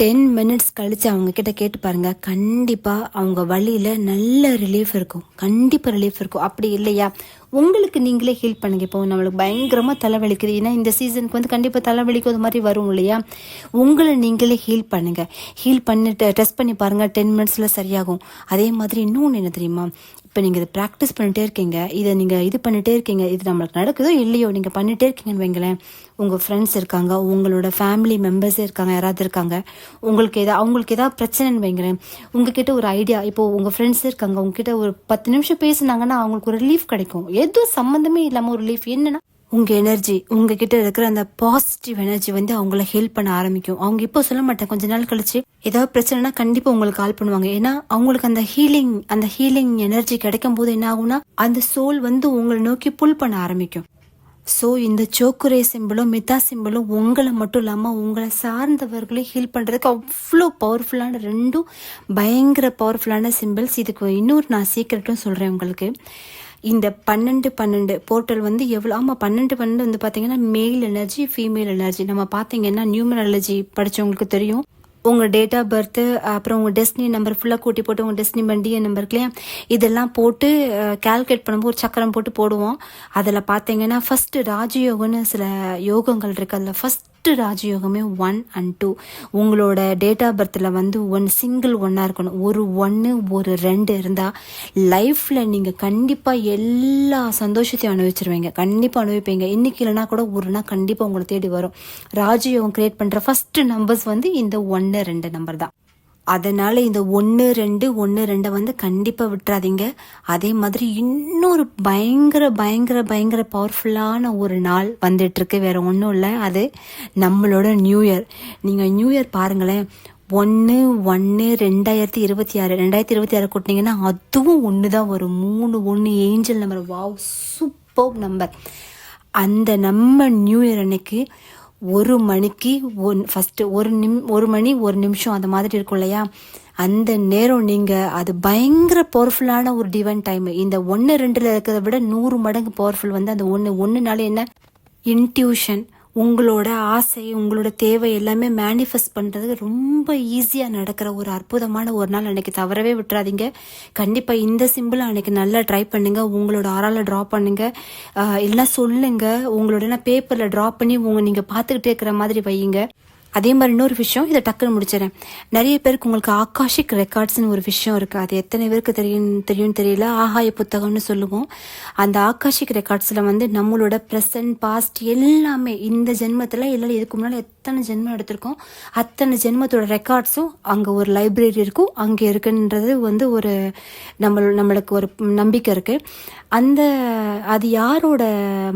10 minutes கழிச்சு அவங்க கிட்ட கேட்டு பாருங்க, கண்டிப்பா அவங்க வழியில நல்ல ரிலீஃப் இருக்கும், கண்டிப்பா ரிலீஃப் இருக்கும். அப்படி இல்லையா, உங்களுக்கு நீங்களே ஹீல் பண்ணுங்க. இப்போ நம்மளுக்கு பயங்கரமா தலைவலிக்குது, ஏன்னா இந்த சீசனுக்கு கண்டிப்பா தலைவலிக்கும் அது மாதிரி வரும் இல்லையா, உங்களை நீங்களே ஹீல் பண்ணுங்க. ஹீல் பண்ணிட்டு டெஸ்ட் பண்ணி பாருங்க, 10 minutesல சரியாகும். அதே மாதிரி இன்னொன்று என்ன தெரியுமா, இப்போ நீங்கள் இதை ப்ராக்டிஸ் பண்ணிட்டே இருக்கீங்க, இதை நீங்கள் இது பண்ணிட்டே இருக்கீங்க, இது நம்மளுக்கு நடக்குதோ இல்லையோ நீங்கள் பண்ணிட்டே இருக்கீங்கன்னு வைங்களேன், உங்கள் ஃப்ரெண்ட்ஸ் இருக்காங்க, உங்களோட ஃபேமிலி மெம்பர்ஸே இருக்காங்க, யாராவது இருக்காங்க, அவங்களுக்கு ஏதாவது பிரச்சனைன்னு வைங்களேன், உங்ககிட்ட ஒரு ஐடியா, இப்போ உங்கள் ஃப்ரெண்ட்ஸே இருக்காங்க, உங்ககிட்ட ஒரு 10 நிமிஷம் பேசுனாங்கன்னா அவங்களுக்கு ஒரு ரிலீஃப் கிடைக்கும். எதுவும் சம்மந்தமே இல்லாமல் ஒரு ரிலீஃப். என்னன்னா உங்க எனர்ஜி, உங்ககிட்ட இருக்கிற அந்த பாசிட்டிவ் எனர்ஜி அவங்கள ஹெல்ப் பண்ண ஆரம்பிக்கும். அவங்க இப்போ சொல்ல மாட்டேன், கொஞ்ச நாள் கழிச்சு ஏதாவது பிரச்சனைனா கண்டிப்பா உங்களுக்கு கால் பண்ணுவாங்க. ஏன்னா அவங்களுக்கு அந்த ஹீலிங் எனர்ஜி கிடைக்கும் போது என்ன ஆகும்னா, அந்த சோல் உங்களை நோக்கி புல் பண்ண ஆரம்பிக்கும். ஸோ இந்த சோக்குரே சிம்பிளும் மிதா சிம்பிளும் உங்களை மட்டும் இல்லாமல் உங்களை சார்ந்தவர்களையும் ஹீல் பண்ணுறதுக்கு அவ்வளோ பவர்ஃபுல்லான ரெண்டும் பயங்கர பவர்ஃபுல்லான சிம்பிள்ஸ். இதுக்கு இன்னொரு நான் சீக்கிரட்டும் சொல்கிறேன் உங்களுக்கு. இந்த 12 போர்ட்டல் வந்து எவ்வளோ, ஆமாம் 12 வந்து பார்த்தீங்கன்னா மேல் எனர்ஜி ஃபீமேல் எனர்ஜி. நம்ம பார்த்தீங்கன்னா நியூமராலஜி படித்தவங்களுக்கு தெரியும். உங்கள் டேட் ஆஃப் பர்த்து, அப்புறம் உங்கள் டெஸ்டினி நம்பர் ஃபுல்லாக கூட்டி போட்டு உங்கள் டெஸ்டினி டிஎன் நம்பர் இல்லையா, இதெல்லாம் போட்டு கால்குலேட் பண்ணும்போது ஒரு சக்கரம் போட்டு போடுவோம். அதில் பார்த்தீங்கன்னா ஃபஸ்ட்டு ராஜயோகம்னு சில யோகங்கள் இருக்குது. அதில் ஃபஸ்ட்டு ராஜயோகமே 1 and 2. உங்களோட டேட் ஆஃப் பர்த்தில் வந்து சிங்கிள் ஒன்னாக இருக்கணும். ஒரு 1 ஒரு 2 இருந்தால் லைஃப்பில் நீங்கள் கண்டிப்பாக எல்லா சந்தோஷத்தையும் அனுபவிச்சிருவீங்க. கண்டிப்பாக அனுபவிப்பீங்க. இன்னைக்கு இல்லைனா கூட ஒரு நாள் கண்டிப்பாக உங்களை தேடி வரும். ராஜயோகம் கிரியேட் பண்ணுற ஃபஸ்ட்டு நம்பர்ஸ் வந்து இந்த 1 2 நம்பர் தான். அதனால் இந்த 1 2 வந்து கண்டிப்பாக விட்டுறாதீங்க. அதே மாதிரி இன்னொரு பயங்கர பவர்ஃபுல்லான ஒரு நாள் வந்துட்டுருக்கு. வேறு ஒன்றும் இல்லை, அது நம்மளோட நியூ இயர். நீங்கள் நியூ இயர் பாருங்களேன், 1/1/2026 கூட்டினீங்கன்னா அதுவும் 1 தான் வரும். 3 1 angel number. Wow, super number. அந்த நம்ம நியூ இயர் அன்னைக்கு 1 மணிக்கு ஃபஸ்ட்டு 1 மணி 1 நிமிஷம் அந்த மாதிரி இருக்கும் இல்லையா, அந்த நேரம் நீங்கள் அது பயங்கர பவர்ஃபுல்லான ஒரு டிவைன் டைம். இந்த 1 2 இருக்கிறத விட 100 மடங்கு பவர்ஃபுல் வந்து அந்த 1 என்ன, இன்ட்யூஷன். உங்களோட ஆசை, உங்களோட தேவை எல்லாமே மேனிஃபெஸ்ட் பண்ணுறதுக்கு ரொம்ப ஈஸியாக நடக்கிற ஒரு அற்புதமான ஒரு நாள் அன்றைக்கி. தவறவே விட்டுறாதீங்க. கண்டிப்பாக இந்த சிம்பிளை அன்றைக்கி நல்லா ட்ரை பண்ணுங்கள். உங்களோட ஆறால் ட்ரா பண்ணுங்கள், இல்லைனா சொல்லுங்கள். உங்களோட பேப்பரில் ட்ரா பண்ணி நீங்கள் பார்த்துக்கிட்டே இருக்கிற மாதிரி வையுங்க. அதே மாதிரி இன்னொரு விஷயம், இதை டக்குன்னு முடிச்சிடறேன். நிறைய பேருக்கு உங்களுக்கு ஆகாஷிக் ரெக்கார்ட்ஸ்னு ஒரு விஷயம் இருக்குது. அது எத்தனை பேருக்கு தெரியும் தெரியல. ஆகாய புத்தகம்னு சொல்லுவோம். அந்த ஆகாஷிக் ரெக்கார்ட்ஸில் வந்து நம்மளோட ப்ரெசன்ட் பாஸ்ட் எல்லாமே இந்த ஜென்மத்தில் இல்லை இதுக்கு முன்னால் எத்தனை ஜென்மம் எடுத்திருக்கோம் அத்தனை ஜென்மத்தோட ரெக்கார்ட்ஸும் அங்கே ஒரு லைப்ரரி இருக்கும். அங்கே இருக்குன்றது வந்து ஒரு நம்மளுக்கு ஒரு நம்பிக்கை இருக்குது. அது யாரோட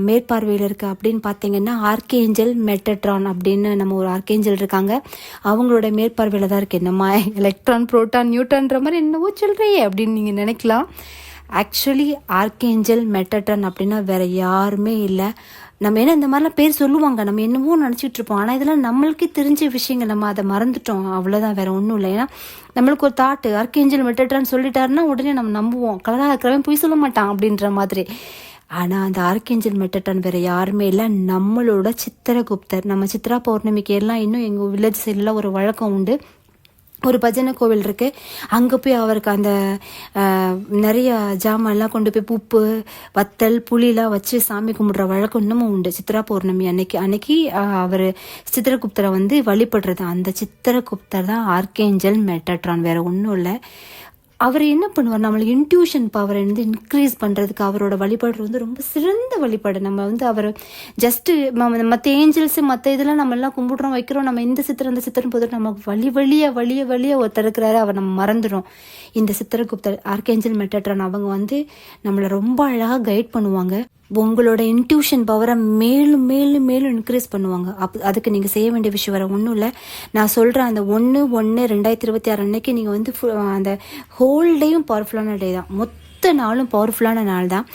மேற்பார்வையில் இருக்குது அப்படின்னு பார்த்தீங்கன்னா, ஆர்கேஞ்சல் மெட்டட்ரான் அப்படின்னு நம்ம ஒரு ஆர்கேஞ்சல் இருக்காங்க. அவங்களோட மேற்பார்வையில் தான் இருக்குது. நம்ம எலக்ட்ரான் புரோட்டான் நியூட்ரான்ற மாதிரி என்னவோ சொல்கிறியே அப்படின்னு நீங்கள் நினைக்கலாம். ஆக்சுவலி ஆர்கேஞ்சல் மெட்டட்ரான் அப்படின்னா வேற யாருமே இல்லை. நம்ம என்ன இந்த மாதிரிலாம் பேர் சொல்லுவாங்க, நம்ம என்னவோ நினச்சிட்டு இருப்போம். ஆனால் இதெல்லாம் நம்மளுக்கே தெரிஞ்ச விஷயங்கள், நம்ம அதை மறந்துட்டோம், அவ்வளோதான், வேற ஒன்றும் இல்லை. ஏன்னா நம்மளுக்கு ஒரு தாட்டு ஆர்கேஞ்சல் மெட்டட்ரான் சொல்லிட்டாருன்னா உடனே நம்ம நம்புவோம். கலராக இருக்கிறவன் போய் சொல்ல மாட்டான் அப்படின்ற மாதிரி. ஆனால் அந்த ஆர்கேஞ்சல் மெட்டட்ரான் வேறு யாருமே இல்லை, நம்மளோட சித்திரகுப்தர். நம்ம சித்ரா பௌர்ணமிக்கு எல்லாம் இன்னும் எங்கள் வில்லேஜ் சைடில் ஒரு வழக்கம் உண்டு. ஒரு பஜனை கோவில் இருக்குது. அங்கே போய் அவருக்கு அந்த நிறைய ஜாமான்லாம் கொண்டு போய் உப்பு வத்தல் புளிலாம் வச்சு சாமி கும்பிட்ற வழக்கம் இன்னமும் உண்டு. சித்ரா பௌர்ணமி அன்னைக்கு அவர் சித்திரகுப்தரை வந்து வழிபடுறது. அந்த சித்திரகுப்தர் தான் ஆர்கேஞ்சல் மெட்டட்ரான், வேற ஒன்றும் இல்லை. அவர் என்ன பண்ணுவார், நம்மளுக்கு இன்ட்யூஷன் பவரை வந்து இன்க்ரீஸ் பண்ணுறதுக்கு அவரோட வழிபாடு வந்து ரொம்ப சிறந்த வழிபாடு. நம்ம வந்து அவர் ஜஸ்ட்டு மற்ற ஏஞ்சல்ஸு மற்ற இதெல்லாம் நம்ம எல்லாம் கும்பிடுறோம் வைக்கிறோம். நம்ம இந்த சித்திரம் அந்த சித்திரம் போதும் நமக்கு வழிய ஒருத்தர் இருக்கிறாரு, அவர் நம்ம மறந்துடும். இந்த சித்திரகுப்தர் ஆர்கேஞ்சல் மெட்டட்ரான் அவங்க வந்து நம்மளை ரொம்ப அழகாக கைட் பண்ணுவாங்க. உங்களோட இன்ட்யூஷன் பவரை மேலும் இன்க்ரீஸ் பண்ணுவாங்க. அதுக்கு நீங்கள் செய்ய வேண்டிய விஷயம் வேறு ஒன்றும் இல்லை. நான் சொல்கிறேன், அந்த 1/1/2026 அன்னைக்கு நீங்கள் வந்து அந்த ஹோல் டேயும் பவர்ஃபுல்லான டே தான். மொத்த நாளும் பவர்ஃபுல்லான நாள் தான்.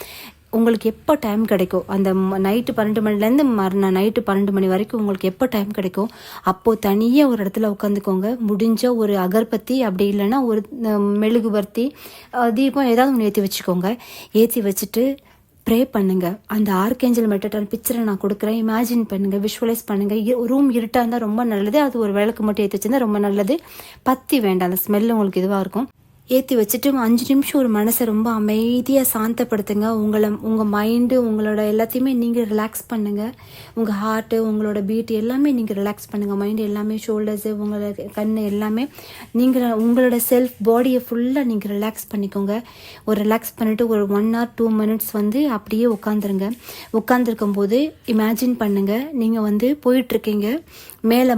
உங்களுக்கு எப்போ டைம் கிடைக்கும், அந்த நைட்டு 12 மணிலேருந்து மறுநாள் நைட்டு 12 மணி வரைக்கும் உங்களுக்கு எப்போ டைம் கிடைக்கும், அப்போது தனியாக ஒரு இடத்துல உட்காந்துக்கோங்க. முடிஞ்ச ஒரு அகர்பத்தி, அப்படி இல்லைன்னா ஒரு மெழுகுபர்த்தி தீபம் ஏதாவது ஒன்று ஏற்றி வச்சுக்கோங்க. ஏற்றி வச்சுட்டு ப்ரே பண்ணுங்க. அந்த ஆர்கேஞ்சல் மெட்டட்ரான் பிக்சரை நான் கொடுக்குறேன். இமேஜின் பண்ணுங்க, விஷுவலைஸ் பண்ணுங்க. ரூம் இருட்டாக இருந்தால் ரொம்ப நல்லது. அது ஒரு விளக்கு மட்டும் ஏற்றி வச்சிருந்தா ரொம்ப நல்லது. பத்தி வேண்டாம், அந்த ஸ்மெல் உங்களுக்கு இதுவாக இருக்கும். ஏற்றி வச்சுட்டு 5 நிமிஷம் ஒரு மனசை ரொம்ப அமைதியாக சாந்தப்படுத்துங்க. உங்கள் மைண்டு உங்களோட எல்லாத்தையுமே நீங்கள் ரிலாக்ஸ் பண்ணுங்கள். உங்கள் ஹார்ட்டு உங்களோட பீட் எல்லாமே நீங்கள் ரிலாக்ஸ் பண்ணுங்கள். மைண்டு எல்லாமே, ஷோல்டர்ஸு உங்களோட கண் எல்லாமே உங்களோட செல்ஃப் பாடியை ஃபுல்லாக நீங்கள் ரிலாக்ஸ் பண்ணிக்கோங்க. ஒரு ரிலாக்ஸ் பண்ணிவிட்டு ஒரு 1 or 2 minutes வந்து அப்படியே உட்காந்துருங்க. உட்காந்துருக்கும் போது இமேஜின் பண்ணுங்கள், நீங்கள் வந்து போயிட்டுருக்கீங்க. மேலே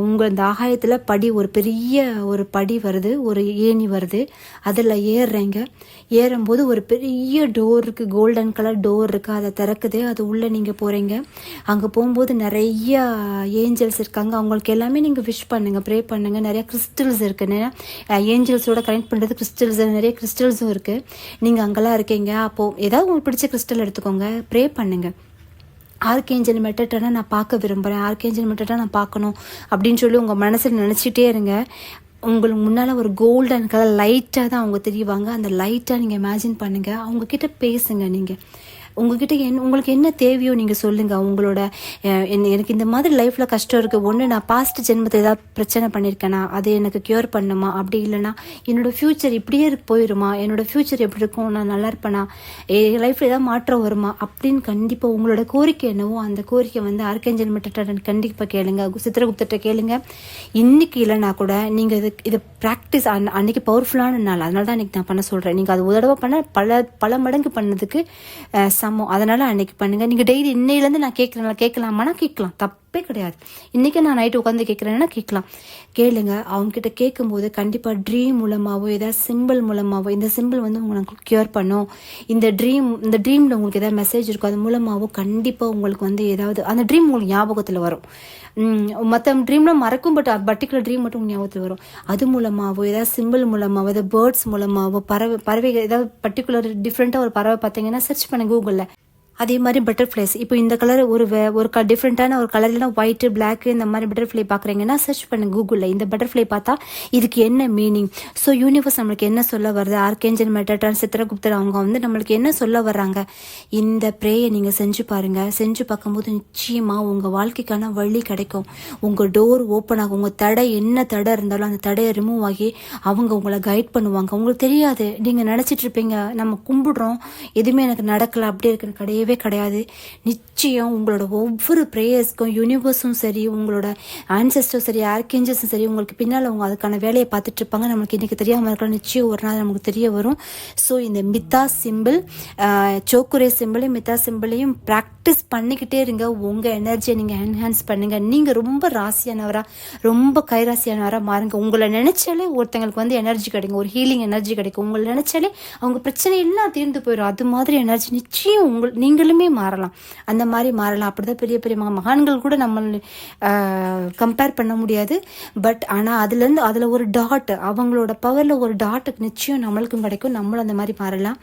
உங்கள் இந்த ஆகாயத்தில் ஒரு பெரிய ஒரு படி வருது, ஒரு ஏணி வருது. அதில் ஏறும்போது ஒரு பெரிய டோர் இருக்குது, கோல்டன் கலர் டோர் இருக்குது. அதை திறக்குது. அது உள்ளே நீங்கள் போகிறீங்க. அங்கே போகும்போது நிறைய ஏஞ்சல்ஸ் இருக்காங்க. அவங்களுக்கு எல்லாமே நீங்கள் விஷ் பண்ணுங்கள், ப்ரே பண்ணுங்கள். நிறைய கிறிஸ்டல்ஸ் இருக்குது. ஏஞ்சல்ஸோட கனெக்ட் பண்ணுறது கிறிஸ்டல்ஸ், நிறைய கிறிஸ்டல்ஸும் இருக்குது. நீங்கள் அங்கெல்லாம் இருக்கீங்க. அப்போது ஏதாவது உங்களுக்கு பிடிச்ச கிறிஸ்டல் எடுத்துக்கோங்க, ப்ரே பண்ணுங்கள். ஆர்கேஞ்சல் மெத்தடை நான் பார்க்க விரும்புகிறேன், ஆர்கேஞ்சல் மெத்தடை நான் பார்க்கணும் அப்படின்னு சொல்லி உங்கள் மனசில் நினச்சிட்டே இருங்க. உங்களுக்கு முன்னால் ஒரு கோல்டன் கலர் லைட்டாக தான் அவங்க தெரிவாங்க. அந்த லைட்டாக நீங்கள் இமேஜின் பண்ணுங்கள், அவங்கக்கிட்ட பேசுங்க. நீங்கள் உங்ககிட்ட உங்களுக்கு என்ன தேவையோ நீங்கள் சொல்லுங்கள். உங்களோட எனக்கு இந்த மாதிரி லைஃப்பில் கஷ்டம் இருக்குது, ஒன்று நான் பாஸ்ட் ஜென்மத்தை ஏதாவது பிரச்சனை பண்ணியிருக்கேனா, அதை எனக்கு க்யூர் பண்ணுமா, அப்படி இல்லைனா என்னோடய ஃப்யூச்சர் இப்படியே போயிடுமா, என்னோடய ஃப்யூச்சர் எப்படி இருக்கும், நான் நல்லா இருப்பேனா, என் லைஃப்பில் ஏதாவது மாற்றம் வருமா அப்படின்னு கண்டிப்பாக உங்களோட கோரிக்கை என்னவோ அந்த கோரிக்கை வந்து ஆர்கேஞ்சல் மெத்தட் கண்டிப்பாக கேளுங்க, சித்திரகுப்தர்கிட்ட கேளுங்க. இன்றைக்கி இல்லைனா கூட நீங்கள் இதை ப்ராக்டிஸ் அன்றைக்கி பவர்ஃபுல்லான நாள், அதனால தான் இன்றைக்கி நான் பண்ண சொல்கிறேன். நீங்கள் அது ஒரு தடவை பண்ண பல மடங்கு பண்ணதுக்கு சமம். அதனால் அன்றைக்கி பண்ணுங்கள். நீங்கள் டெய்லி இன்னையிலேருந்து நான் கேட்கலாமான்னா கேட்கலாம், தப்பே கிடையாது. இன்றைக்கி நான் நைட்டு உட்காந்து கேட்குறேன்னா கேளுங்க. அவங்ககிட்ட கேட்கும்போது கண்டிப்பாக ட்ரீம் மூலமாகவோ ஏதாவது சிம்பிள் மூலமாகவோ, இந்த சிம்பிள் வந்து உங்களுக்கு க்யூர் பண்ணும். இந்த ட்ரீமில் உங்களுக்கு ஏதாவது மெசேஜ் இருக்கும், அது மூலமாகவோ கண்டிப்பாக உங்களுக்கு வந்து ஏதாவது அந்த ட்ரீம் உங்களுக்கு ஞாபகத்தில் வரும். மற்ற ட்ரீம்லாம் மறக்கும், பர்டிகுலர் ட்ரீம் மட்டும் உங்களுக்கு ஞாபகத்தில் வரும். அது மூலமாகவோ ஏதாவது சிம்பிள் மூலமாகவோ ஏதாவது பேர்ட்ஸ் மூலமாகவோ பறவைகள் ஏதாவது பர்டிகுலர் டிஃப்ரெண்ட்டாக ஒரு பறவை பார்த்தீங்கன்னா சர்ச் பண்ணுங்க கூகுளில். அதே மாதிரி பட்டர்ஃப்ளைஸ், இப்போ இந்த கலர் ஒரு டிஃப்ரெண்ட்டான ஒரு கலர்னா ஒயிட்டு பிளாக் இந்த மாதிரி பட்டர்ஃப்ளை பார்க்குறீங்கன்னா சர்ச் பண்ணுங்க கூகுளில். இந்த பட்டர்ஃப்ளை பார்த்தா இதுக்கு என்ன மீனிங், ஸோ யூனிவர்ஸ் நம்மளுக்கு என்ன சொல்ல வருது, ஆர்கேஞ்சல் மெத்தட் சித்திரகுப்தர் அவங்க வந்து நம்மளுக்கு என்ன சொல்ல வர்றாங்க, இந்த ப்ரேயை நீங்கள் செஞ்சு பாருங்கள். செஞ்சு பார்க்கும்போது நிச்சயமாக உங்கள் வாழ்க்கைக்கான வழி கிடைக்கும். உங்கள் டோர் ஓப்பன் ஆகும். உங்கள் என்ன தடை இருந்தாலும் அந்த தடையை ரிமூவ் ஆகி அவங்க உங்களை கைட் பண்ணுவாங்க. உங்களுக்கு தெரியாது, நீங்கள் நினச்சிட்டு இருப்பீங்க நம்ம கும்பிடுறோம் எதுவுமே எனக்கு நடக்கலை, அப்படி இருக்குன்னு கிடையாது. நிச்சயம் உங்களோட ஒவ்வொரு ப்ரேயர்ஸ்க்கும் யூனிவர்ஸும் சரி, உங்களோட ஆன்செஸ்டரும் சரி, ஆர்கேஞ்சல்ஸும் சரி, உங்களுக்கு பின்னால் அவங்க அதுக்கான வேலையை பார்த்துட்டு இருப்பாங்க. நம்மளுக்கு இன்றைக்கி தெரியாமல் இருக்கலாம், நிச்சயம் ஒரு நாள் நமக்கு தெரிய வரும். ஸோ இந்த மித்தா சிம்பிள், சோக்குரே சிம்பிளையும் மித்தா சிம்பிளையும் ப்ராக்டிஸ் பண்ணிக்கிட்டே இருங்க. உங்கள் எனர்ஜியை நீங்கள் என்ஹான்ஸ் பண்ணுங்கள். நீங்கள் ரொம்ப ராசியானவராக, ரொம்ப கைராசியானவராக மாறுங்க. உங்களை நினைச்சாலே ஒருத்தங்களுக்கு வந்து எனர்ஜி கிடைக்கும், ஒரு ஹீலிங் எனர்ஜி கிடைக்கும். உங்களை நினைச்சாலே அவங்க பிரச்சனை எல்லாம் தீர்ந்து போயிடும். அது மாதிரி எனர்ஜி நிச்சயம் நீங்களுமே மாறலாம், அந்த மாதிரி மாறலாம். அப்படிதான் பெரிய பெரிய மகான்கள் கூட நம்ம கம்பேர் பண்ண முடியாது. பட் ஆனால் அதில் ஒரு டாட், அவங்களோட பவரில் ஒரு டாட்டுக்கு நிச்சயம் நம்மளுக்கும் கிடைக்கும், நம்மளும் அந்த மாதிரி மாறலாம்.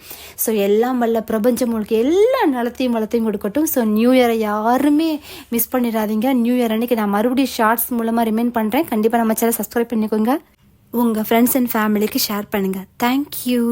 ஸோ எல்லாம் வல்ல பிரபஞ்சம் உங்களுக்கு எல்லா நலத்தையும் வளத்தையும் கொடுக்கட்டும். ஸோ நியூ இயரை யாருமே மிஸ் பண்ணிடாதீங்க. நியூ இயர் அன்னைக்கு நான் மறுபடியும் ஷார்ட்ஸ் மூலமாக ரிமைண்ட் பண்ணுறேன். கண்டிப்பாக நம்ம சேனல் சப்ஸ்கிரைப் பண்ணிக்கோங்க, உங்கள் ஃப்ரெண்ட்ஸ் அண்ட் ஃபேமிலிக்கு ஷேர் பண்ணுங்கள். தேங்க்யூ.